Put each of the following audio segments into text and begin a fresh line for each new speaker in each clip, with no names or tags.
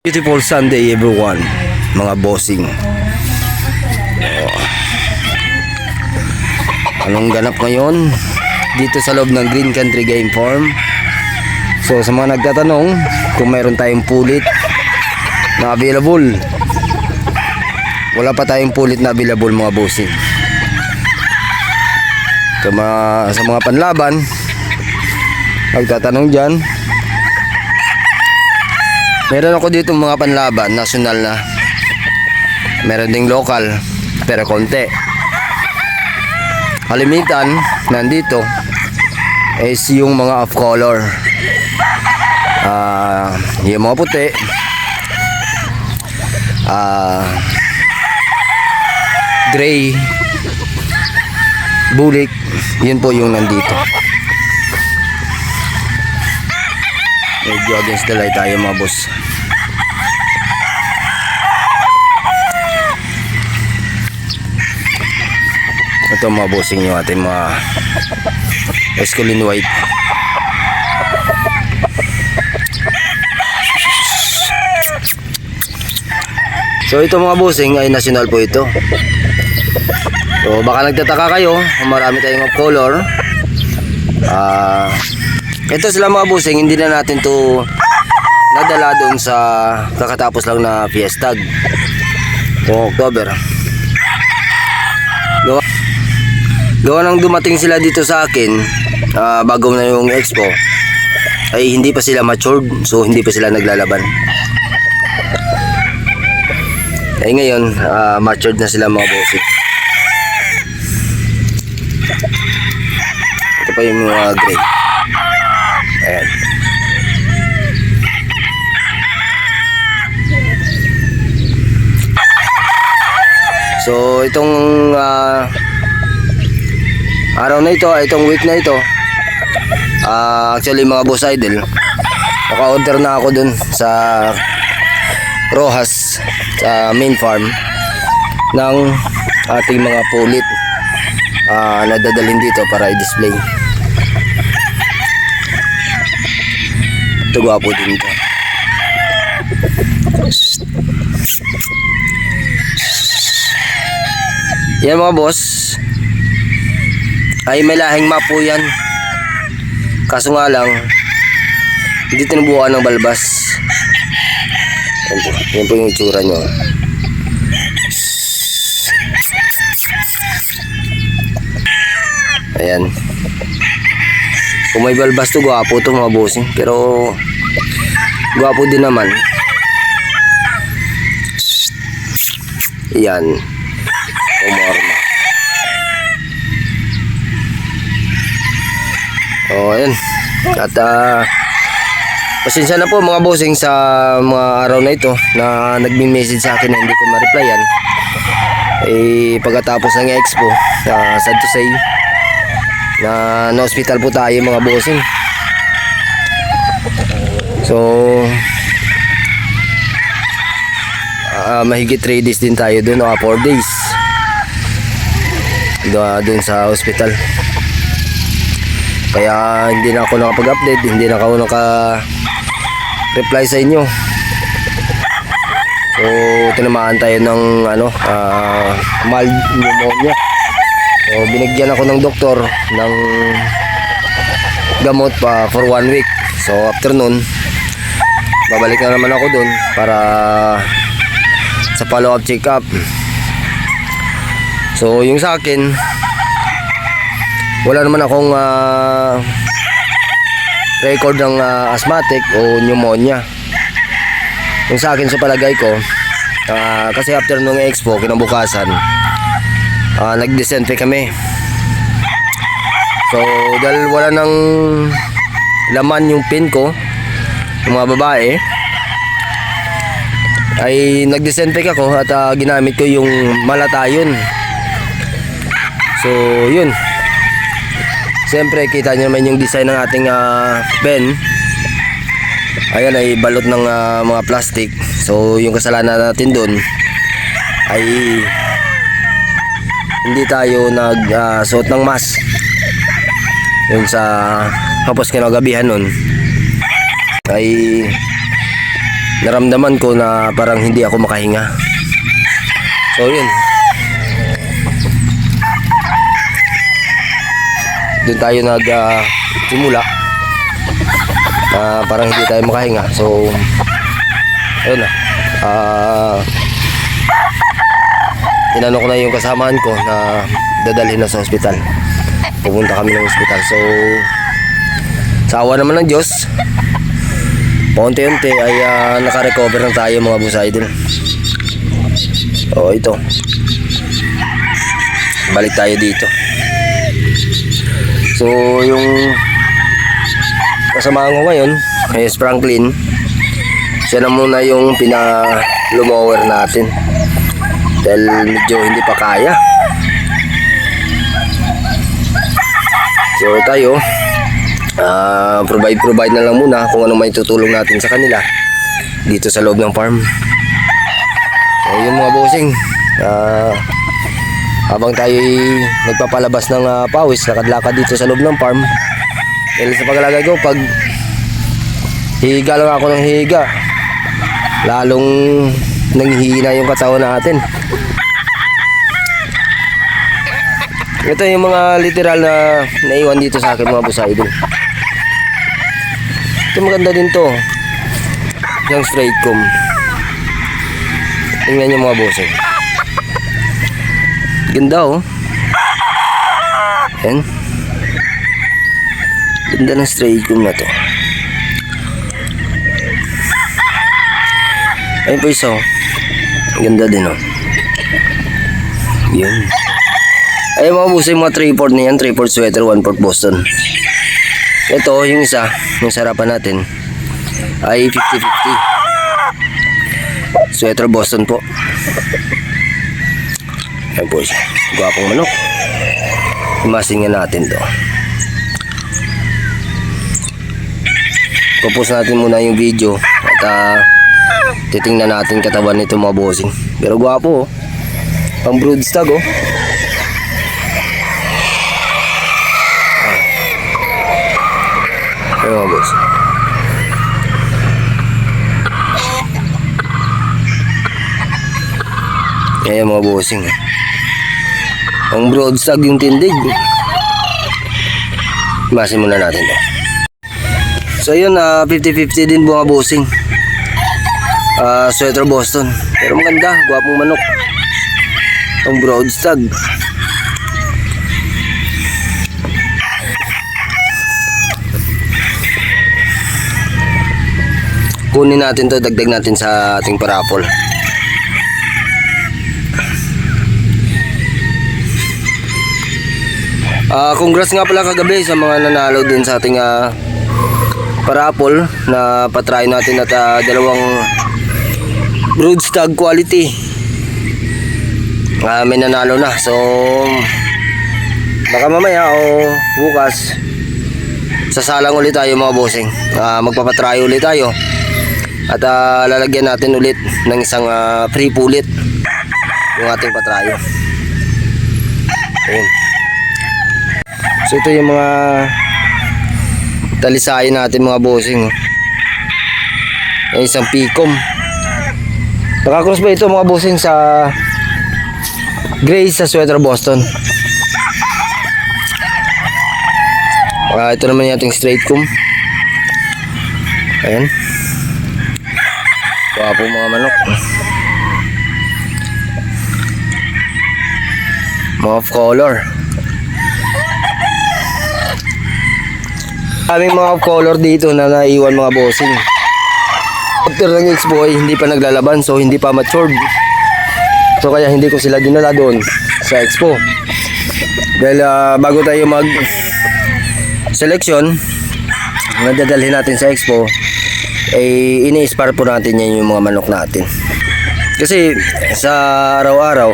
Beautiful Sunday everyone, mga bossing. Anong ganap ngayon dito sa loob ng Green Country Game Farm? So sa mga nagtatanong kung mayroon tayong pulit na available, wala pa tayong pulit na available, mga bossing. Sa mga panlaban nagtatanong dyan, meron ako dito mga panlaban, national na. Meron ding local, pero konti. Kalimitan, nandito, is yung mga off color. Yung mga puti. Gray. Bulik. Yun po yung nandito. Medyo against the light tayo, mga boss. Ito, mga bossing, yung ating mga Escolin White. So ito, mga bossing, ay national po ito. So baka nagtataka kayo kung marami tayong off color. Ito sila, mga bossing, hindi na natin to nadala doon sa kakatapos lang na fiesta noong October. Gawa nang dumating sila dito sa akin bago na yung expo, ay hindi pa sila matured, so hindi pa sila naglalaban. Ay ngayon matured na sila, mga bossing. Ito pa yung mga gray. Ayan. So itong araw na ito, itong week na ito, actually, mga boss idol, naka-order na ako dun sa Rojas, sa main farm, ng ating mga pulit na dadalhin dito para i-display. Ito, gwapo din ito. Yan, mga boss, ay may lahing map po yan. Kaso nga lang, hindi tinubukan ng balbas. Yan po yung itsura nyo. Ayan. Kung may balbas to, gwapo to, mga bossing. Pero gwapo din naman. Ayan. Umorma. Oh, ayan. At pasensya na po, mga bossing, sa mga araw na ito na nagme-message sa akin na hindi ko ma-replyan. Pagkatapos ng expo, sad to say, na hospital po tayo, mga bossing. So mahigit 3 days din tayo dun, 4 days dun sa hospital. Kaya hindi na ako nakapag-update, hindi na ako naka-reply sa inyo. So tinamaan tayo ng mild pneumonia. So binigyan ako ng doktor ng gamot pa for 1 week. So after nun, babalik na naman ako dun para sa follow-up check-up. So yung sa akin, wala naman akong record ng asthmatic o pneumonia. Yung sa akin, sa palagay ko, kasi after nung expo, kinabukasan, nag-disinfect kami. So dahil wala nang laman yung pin ko, yung mga babae, ay nag-disinfect ako at ginamit ko yung malatayon. So yun, siyempre kita nyo naman yung design ng ating pen. Ayan, ay balot ng mga plastic. So yung kasalanan natin dun ay hindi tayo nagsuot ng mask. Yun sa tapos kinagabihan nun ay naramdaman ko na parang hindi ako makahinga. So yun, doon tayo simula parang hindi tayo makahinga. So ayun na, tinanong ko na yung kasamahan ko na dadalhin na sa ospital. Pupunta kami ng ospital. So sa awa naman ng Diyos, paunti-unti ay naka-recover na tayo mga boss idol. So ito, balik tayo dito. So yung kasamahan ko ngayon is Franklin. Siya na muna yung pina-lumower natin dahil medyo hindi pa kaya. So tayo provide na lang muna kung anong may tutulong natin sa kanila dito sa loob ng farm. So yun mga bossing, habang tayo nagpapalabas ng pawis, lakad-lakad dito sa loob ng farm. Dahil sa paglalagay ko, pag higa lang ako ng higa, lalong nanghihina yung katawan natin. Ito yung mga literal na naiwan dito sa akin mga boss idol. Ito maganda din to, yung straight comb. Tingnan nyo mga bossing, ganda oh. Yan, ganda ng straight comb na to. Ayun po isa oh, ganda din oh. Yun. Ayun mga bossing, mga 3/4 na yan, 3/4 sweater, 1/4 Boston. Ito yung isa, yung sarapan natin ay 50-50 sweater Boston po. Ayan po siya, gwapong manok. Imasin nga natin to. Pupus natin muna yung video at titingnan natin katawan nito mga bossing. Pero gwapo oh, pang brood stag oh. Ayun mga boss. Ayan mga bossing, ang broad stag yung tindig. Masin muna natin to. So yun, 50-50 din mga bossing. Sweater Boston, pero maganda, gwapong manok ang broad stag. Kunin natin to, dagdag natin sa ating parapol. Congrats nga pala kagabi sa mga nanalo din sa ating parapol na patry natin at dalawang brood stag quality. May nanalo na. So baka mamaya o bukas sasalang ulit tayo mga bossing. Magpapatry ulit tayo at lalagyan natin ulit ng isang free pulit yung ating patrayo. Ayun. So ito yung mga talisayin natin mga bossing. Yung isang picom. Nakakross ba ito mga bossing sa gray sa sweater Boston. Ito naman yung ating straight comb. Ayan. Wapo mga manok. Mga off color. Kaming mga off color dito na naiwan mga bossing. After ng expo ay hindi pa naglalaban, so hindi pa matured. So kaya hindi ko sila dinala doon sa expo. Dahil bago tayo mag selection na dadalhin natin sa expo, ay ini-spar po natin yan yung mga manok natin. Kasi sa araw-araw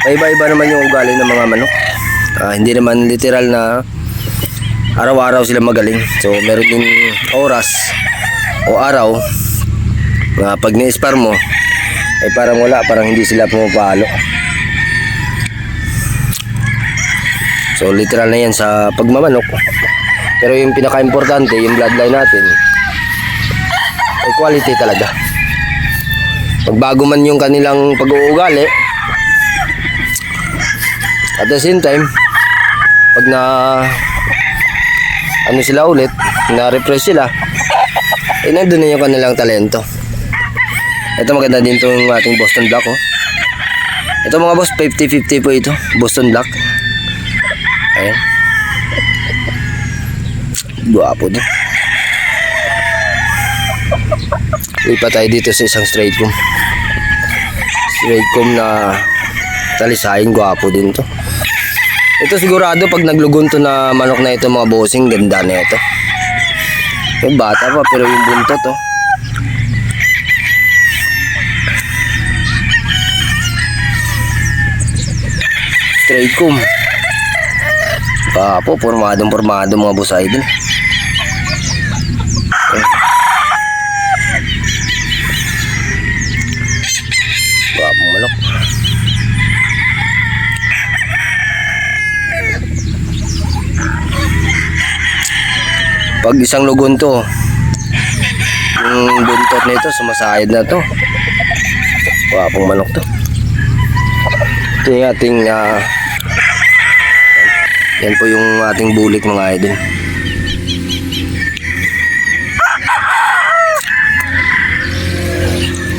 iba-iba naman yung ugali ng mga manok. Hindi naman literal na araw-araw sila magaling. So meron din oras o araw na pag ni-spar mo ay parang wala, parang hindi sila pumapalo. So literal na yan sa pagmamanok. Pero yung pinaka-importante, yung bloodline natin, May quality talaga. Pagbago man yung kanilang pag-uugali, at the same time, pag na ano sila ulit, na-refresh sila, nandun na yung kanilang talento. Ito maganda din itong ating Boston Black, oh. Ito mga boss, 50-50 po ito, Boston Black. Ayan. Guwapo din. Lipat tayo dito sa isang straight comb. Straight comb na talisayin, guwapo din to. Ito sigurado pag naglugon to na manok na ito mga bossing, ganda na ito. Yung bata pa pero yung buntot to. Straight comb. Guwapo, pormadong mga boss idol. Guwapong manok. Pag isang lugon to, yung buntot nito sumasayad na to. Guwapong manok to. Ito yung ating yan po yung ating bulik mga idol.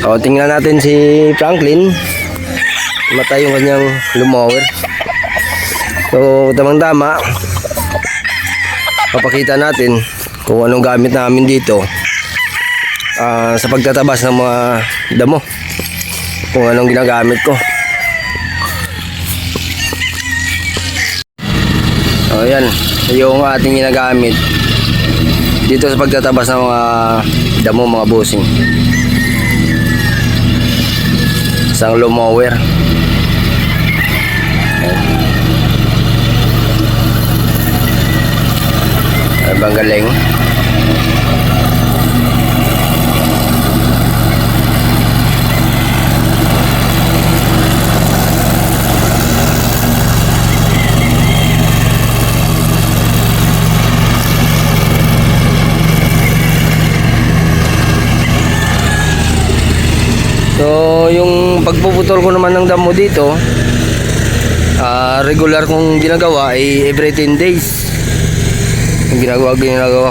O, tingnan natin si Franklin. Matay yung kanyang lumower. So tamang tama, papakita natin kung anong gamit namin dito sa pagtatabas ng mga damo, kung anong ginagamit ko. So yan yung ating ginagamit dito sa pagtatabas ng mga damo mga bossing. Isang lawnmower. Ay bang galing. So yung pagpuputol ko naman ng damo dito, regular kong ginagawa ay every 10 days. Yung ginagawa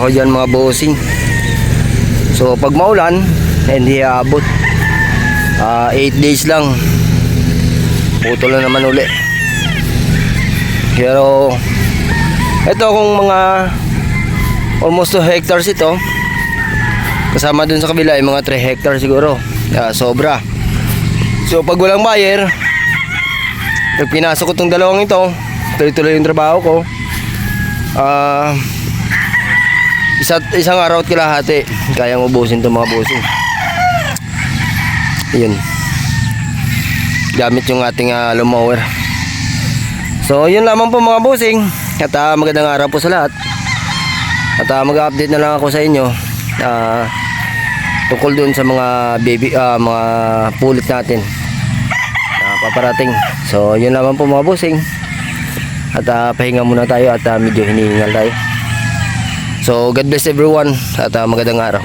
ko dyan mga bossing. So pag maulan, hindi aabot 8 days lang, putol na naman uli. Pero ito kung mga almost 2 hectares ito, kasama dun sa kabila ay mga 3 hectares siguro. Sobra. So pag walang buyer, pag pinasok ko itong dalawang ito, tuloy-tuloy yung trabaho ko, isang araw at kalahati kayang ubusin itong mga bossing. Yun, gamit yung ating lawnmower. So yun lamang po mga bossing. At magandang araw po sa lahat. At mag-update na lang ako sa inyo tungkol doon sa mga mga pulit natin na paparating. So yun naman po mga bossing. At pahinga muna tayo at medyo hinihingal tayo. So God bless everyone at magandang araw.